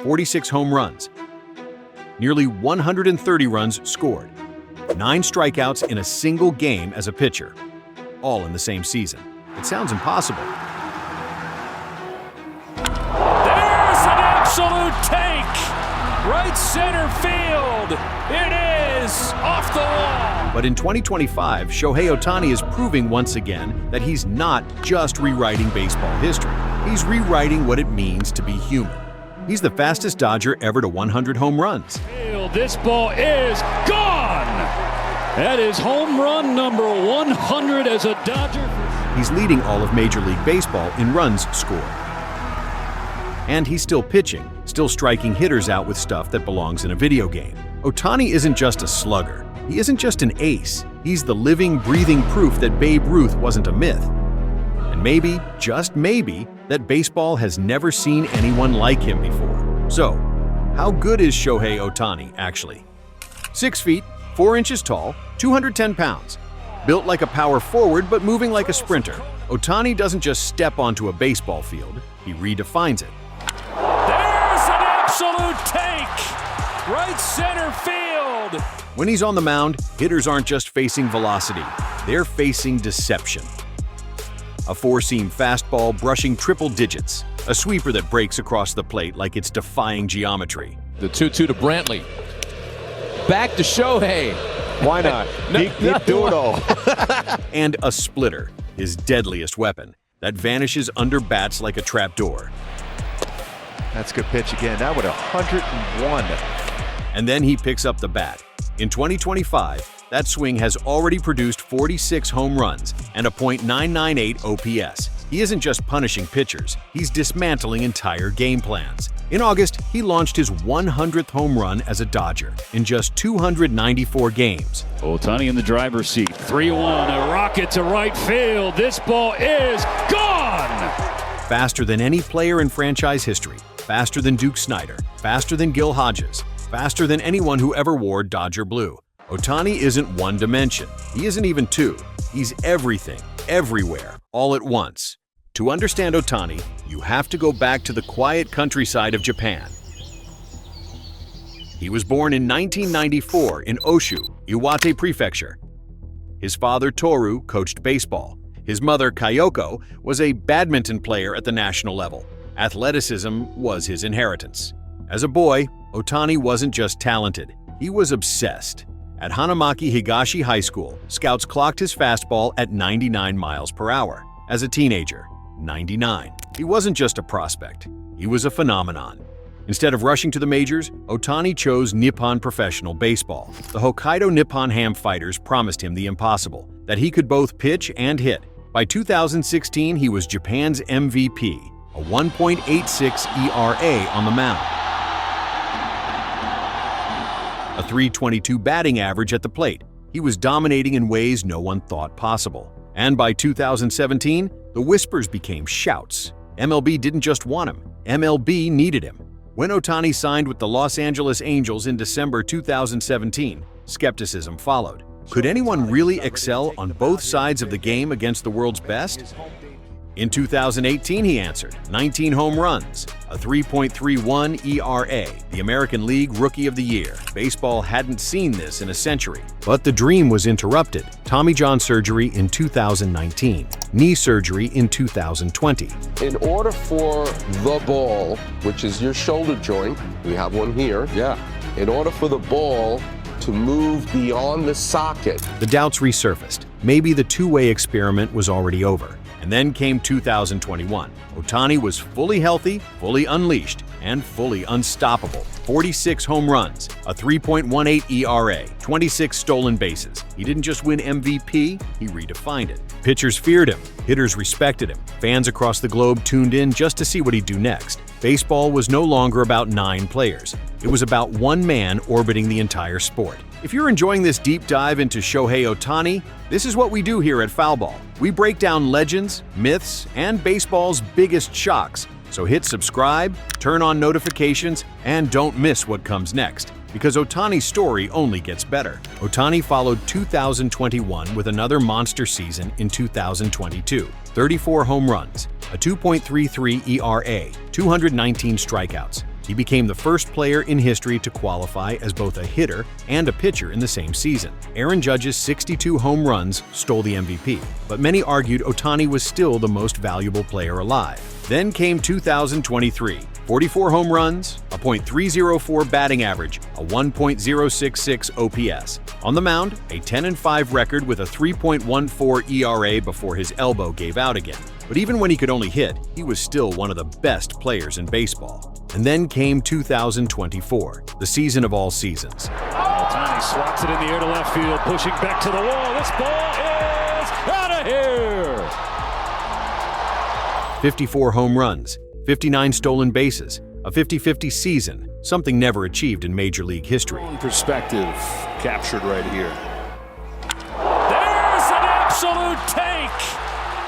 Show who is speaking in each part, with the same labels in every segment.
Speaker 1: 46 home runs, nearly 130 runs scored, 9 strikeouts in a single game as a pitcher, all in the same season. It sounds impossible.
Speaker 2: There's an absolute take! Right center field! It is off the wall!
Speaker 1: But in 2025, Shohei Ohtani is proving once again that he's not just rewriting baseball history. He's rewriting what it means to be human. He's the fastest Dodger ever to 100 home runs.
Speaker 2: This ball is gone! That is home run number 100 as a Dodger.
Speaker 1: He's leading all of Major League Baseball in runs scored. And he's still pitching, still striking hitters out with stuff that belongs in a video game. Ohtani isn't just a slugger. He isn't just an ace. He's the living, breathing proof that Babe Ruth wasn't a myth. And maybe, just maybe, that baseball has never seen anyone like him before. So, how good is Shohei Ohtani, actually? 6 feet, 4 inches tall, 210 pounds. Built like a power forward but moving like a sprinter, Ohtani doesn't just step onto a baseball field, he redefines it.
Speaker 2: There's an absolute take! Right center field!
Speaker 1: When he's on the mound, hitters aren't just facing velocity, they're facing deception. A four-seam fastball brushing triple digits, a sweeper that breaks across the plate like it's defying geometry.
Speaker 3: The 2-2 to Brantley. Back to Shohei.
Speaker 4: Why not? He'd do it all.
Speaker 1: And a splitter, his deadliest weapon, that vanishes under bats like a trapdoor.
Speaker 4: That's a good pitch again. Now with 101.
Speaker 1: And then he picks up the bat. In 2025, that swing has already produced 46 home runs and a .998 OPS. He isn't just punishing pitchers, he's dismantling entire game plans. In August, he launched his 100th home run as a Dodger in just 294 games.
Speaker 2: Ohtani in the driver's seat. 3-1, a rocket to right field. This ball is gone!
Speaker 1: Faster than any player in franchise history, faster than Duke Snider, faster than Gil Hodges, faster than anyone who ever wore Dodger blue. Ohtani isn't one dimension. He isn't even two. He's everything, everywhere, all at once. To understand Ohtani, you have to go back to the quiet countryside of Japan. He was born in 1994 in Oshu, Iwate Prefecture. His father, Toru, coached baseball. His mother, Kayoko, was a badminton player at the national level. Athleticism was his inheritance. As a boy, Ohtani wasn't just talented, he was obsessed. At Hanamaki Higashi High School, scouts clocked his fastball at 99 miles per hour. As a teenager, 99. He wasn't just a prospect, he was a phenomenon. Instead of rushing to the majors, Ohtani chose Nippon Professional Baseball. The Hokkaido Nippon Ham Fighters promised him the impossible, that he could both pitch and hit. By 2016, he was Japan's MVP, a 1.86 ERA on the mound, a .322 batting average at the plate. He was dominating in ways no one thought possible. And by 2017, the whispers became shouts. MLB didn't just want him, MLB needed him. When Ohtani signed with the Los Angeles Angels in December 2017, skepticism followed. Could anyone really excel on both sides of the game against the world's best? In 2018, he answered, 19 home runs, a 3.31 ERA, the American League Rookie of the Year. Baseball hadn't seen this in a century. But the dream was interrupted. Tommy John surgery in 2019, knee surgery in 2020.
Speaker 5: In order for the ball, which is your shoulder joint, we have one here. Yeah. In order for the ball to move beyond the socket,
Speaker 1: the doubts resurfaced. Maybe the two-way experiment was already over. And then came 2021. Ohtani was fully healthy, fully unleashed, and fully unstoppable. 46 home runs, a 3.18 ERA, 26 stolen bases. He didn't just win MVP, he redefined it. Pitchers feared him, hitters respected him. Fans across the globe tuned in just to see what he'd do next. Baseball was no longer about 9 players. It was about one man orbiting the entire sport. If you're enjoying this deep dive into Shohei Ohtani, this is what we do here at Foul Ball. We break down legends, myths, and baseball's biggest shocks. So hit subscribe, turn on notifications, and don't miss what comes next, because Ohtani's story only gets better. Ohtani followed 2021 with another monster season in 2022. 34 home runs, a 2.33 ERA, 219 strikeouts. He became the first player in history to qualify as both a hitter and a pitcher in the same season. Aaron Judge's 62 home runs stole the MVP, but many argued Ohtani was still the most valuable player alive. Then came 2023. 44 home runs, a .304 batting average, a 1.066 OPS. On the mound, a 10-5 record with a 3.14 ERA before his elbow gave out again. But even when he could only hit, he was still one of the best players in baseball. And then came 2024, the season of all seasons.
Speaker 2: Ohtani swats it in the air to left field, pushing back to the wall. This ball is out of here!
Speaker 1: 54 home runs, 59 stolen bases, a 50-50 season, something never achieved in Major League history.
Speaker 2: Perspective captured right here. There's an absolute take!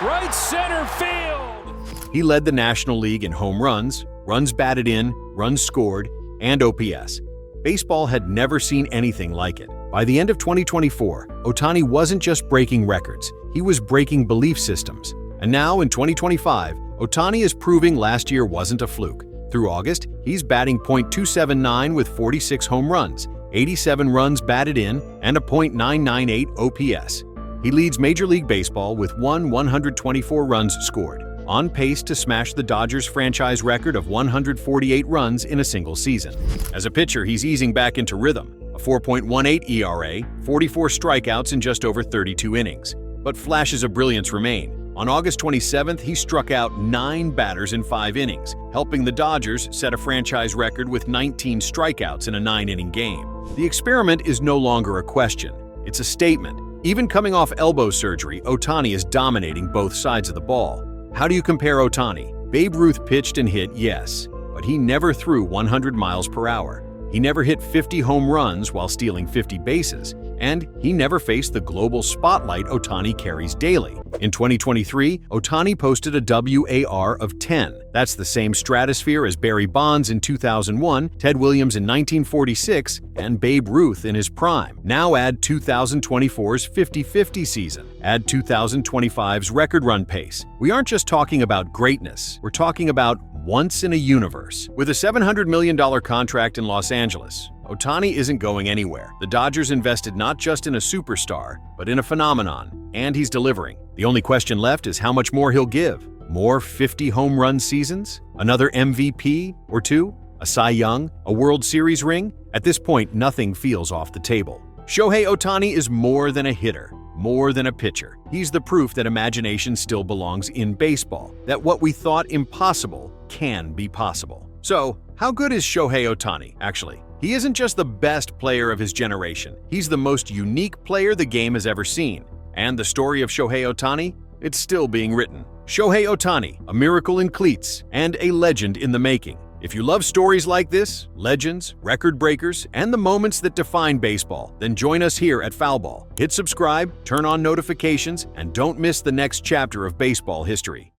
Speaker 2: Right center field!
Speaker 1: He led the National League in home runs, runs batted in, runs scored, and OPS. Baseball had never seen anything like it. By the end of 2024, Ohtani wasn't just breaking records, he was breaking belief systems. And now, in 2025, Ohtani is proving last year wasn't a fluke. Through August, he's batting .279 with 46 home runs, 87 runs batted in, and a .998 OPS. He leads Major League Baseball with 124 runs scored, on pace to smash the Dodgers' franchise record of 148 runs in a single season. As a pitcher, he's easing back into rhythm, a 4.18 ERA, 44 strikeouts in just over 32 innings. But flashes of brilliance remain. On August 27th, he struck out 9 batters in 5 innings, helping the Dodgers set a franchise record with 19 strikeouts in a 9-inning game. The experiment is no longer a question, it's a statement. Even coming off elbow surgery, Ohtani is dominating both sides of the ball. How do you compare Ohtani? Babe Ruth pitched and hit, yes, but he never threw 100 miles per hour. He never hit 50 home runs while stealing 50 bases, and he never faced the global spotlight Ohtani carries daily. In 2023, Ohtani posted a WAR of 10. That's the same stratosphere as Barry Bonds in 2001, Ted Williams in 1946, and Babe Ruth in his prime. Now add 2024's 50-50 season. Add 2025's record run pace. We aren't just talking about greatness, we're talking about once in a universe. With a $700 million contract in Los Angeles, Ohtani isn't going anywhere. The Dodgers invested not just in a superstar, but in a phenomenon, and he's delivering. The only question left is how much more he'll give. More 50 home run seasons? Another MVP or two? A Cy Young? A World Series ring? At this point, nothing feels off the table. Shohei Ohtani is more than a hitter, more than a pitcher. He's the proof that imagination still belongs in baseball, that what we thought impossible can be possible. So, how good is Shohei Ohtani, actually? He isn't just the best player of his generation, he's the most unique player the game has ever seen. And the story of Shohei Ohtani? It's still being written. Shohei Ohtani, a miracle in cleats, and a legend in the making. If you love stories like this, legends, record breakers, and the moments that define baseball, then join us here at Foul Ball. Hit subscribe, turn on notifications, and don't miss the next chapter of baseball history.